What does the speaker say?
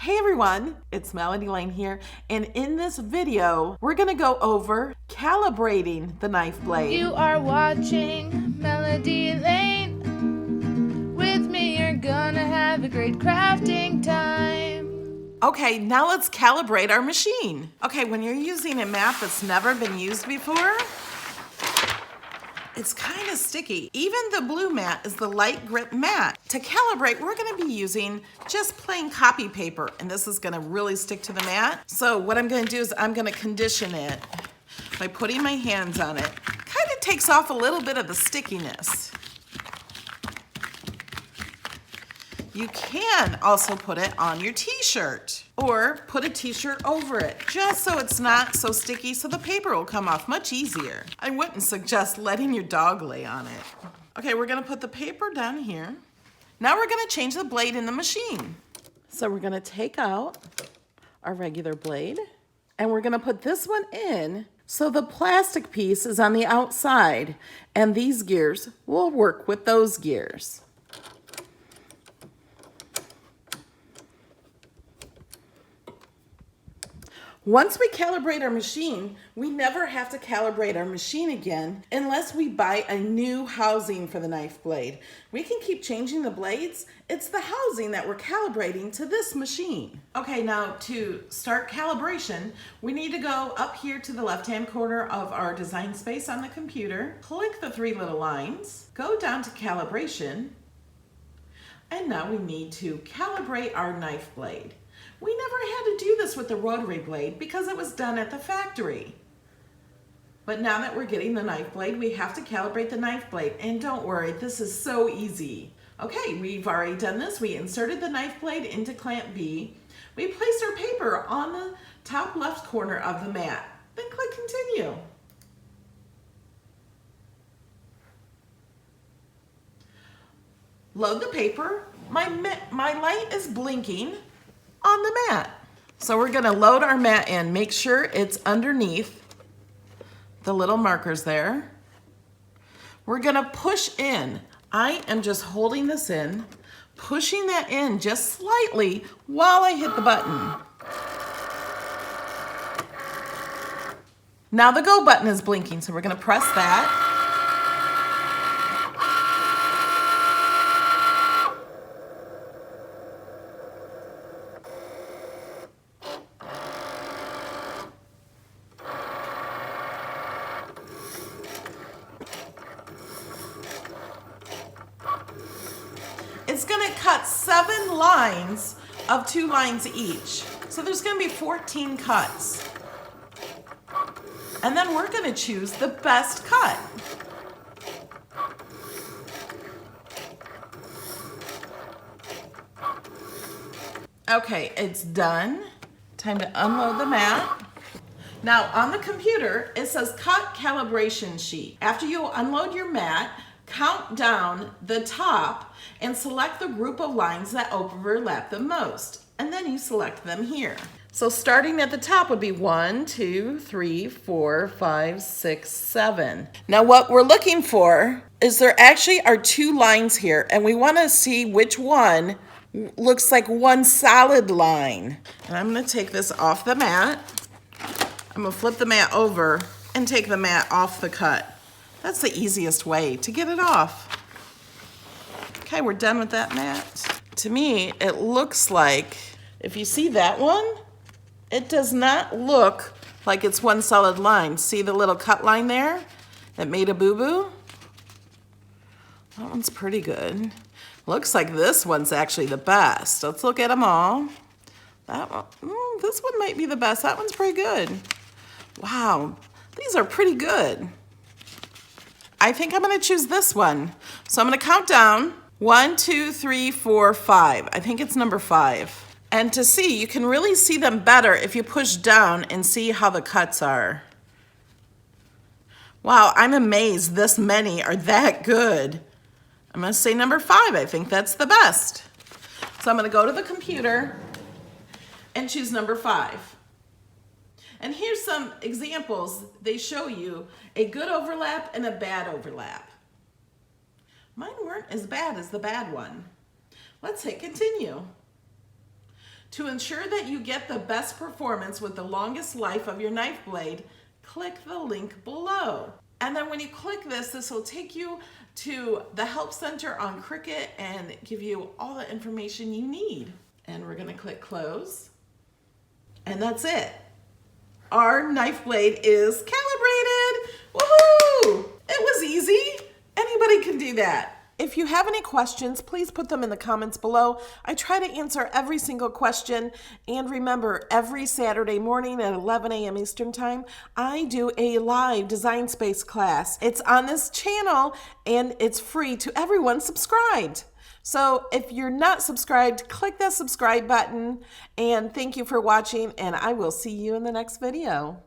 Hey everyone, it's Melody Lane here, and in this video, we're gonna go over calibrating the knife blade. You are watching Melody Lane. With me, you're gonna have a great crafting time. Okay, now let's calibrate our machine. Okay, when you're using a mat that's never been used before, it's kind of sticky. Even the blue mat is the light grip mat. To calibrate, we're gonna be using just plain copy paper, and this is gonna really stick to the mat. So what I'm gonna do is I'm gonna condition it by putting my hands on it. Kind of takes off a little bit of the stickiness. You can also put it on your t-shirt or put a t-shirt over it, just so it's not so sticky, so the paper will come off much easier. I wouldn't suggest letting your dog lay on it. Okay, we're gonna put the paper down here. Now we're gonna change the blade in the machine. So we're gonna take out our regular blade and we're gonna put this one in so the plastic piece is on the outside and these gears will work with those gears. Once we calibrate our machine, we never have to calibrate our machine again unless we buy a new housing for the knife blade. We can keep changing the blades. It's the housing that we're calibrating to this machine. Okay, now to start calibration, we need to go up here to the left-hand corner of our design space on the computer, click the three little lines, go down to calibration, and now we need to calibrate our knife blade. We never had to do this with the rotary blade because it was done at the factory. But now that we're getting the knife blade, we have to calibrate the knife blade. And don't worry, this is so easy. Okay, we've already done this. We inserted the knife blade into clamp B. We placed our paper on the top left corner of the mat. Then click continue. Load the paper. My light is blinking on the mat. So we're gonna load our mat in. Make sure it's underneath the little markers there. We're gonna push in. I am just holding this in, pushing that in just slightly while I hit the button. Now the go button is blinking, so we're gonna press that. It's gonna cut 7 lines of 2 lines each. So there's gonna be 14 cuts. And then we're gonna choose the best cut. Okay, it's done. Time to unload the mat. Now on the computer, it says cut calibration sheet. After you unload your mat, count down the top and select the group of lines that overlap the most. And then you select them here. So starting at the top would be 1, 2, 3, 4, 5, 6, 7. Now what we're looking for is there actually are 2 lines here and we want to see which one looks like one solid line. And I'm going to take this off the mat. I'm going to flip the mat over and take the mat off the cut. That's the easiest way to get it off. Okay, we're done with that mat. To me, it looks like, if you see that one, it does not look like it's one solid line. See the little cut line there that made a boo-boo? That one's pretty good. Looks like this one's actually the best. Let's look at them all. That one, this one might be the best. That one's pretty good. Wow, these are pretty good. I think I'm gonna choose this one. So I'm gonna count down 1, 2, 3, 4, 5. I think it's number 5. And to see, you can really see them better if you push down and see how the cuts are. Wow, I'm amazed this many are that good. I'm gonna say number 5. I think that's the best. So I'm gonna go to the computer and choose number 5. And here's some examples. They show you a good overlap and a bad overlap. Mine weren't as bad as the bad one. Let's hit continue. To ensure that you get the best performance with the longest life of your knife blade, click the link below. And then when you click this, this will take you to the Help Center on Cricut and give you all the information you need. And we're going to click close. And that's it. Our knife blade is calibrated. Woohoo! It was easy. Anybody can do that. If you have any questions, please put them in the comments below. I try to answer every single question. And remember, every Saturday morning at 11 a.m. Eastern Time, I do a live Design Space class. It's on this channel and it's free to everyone subscribed. So if you're not subscribed, click that subscribe button. And thank you for watching, and I will see you in the next video.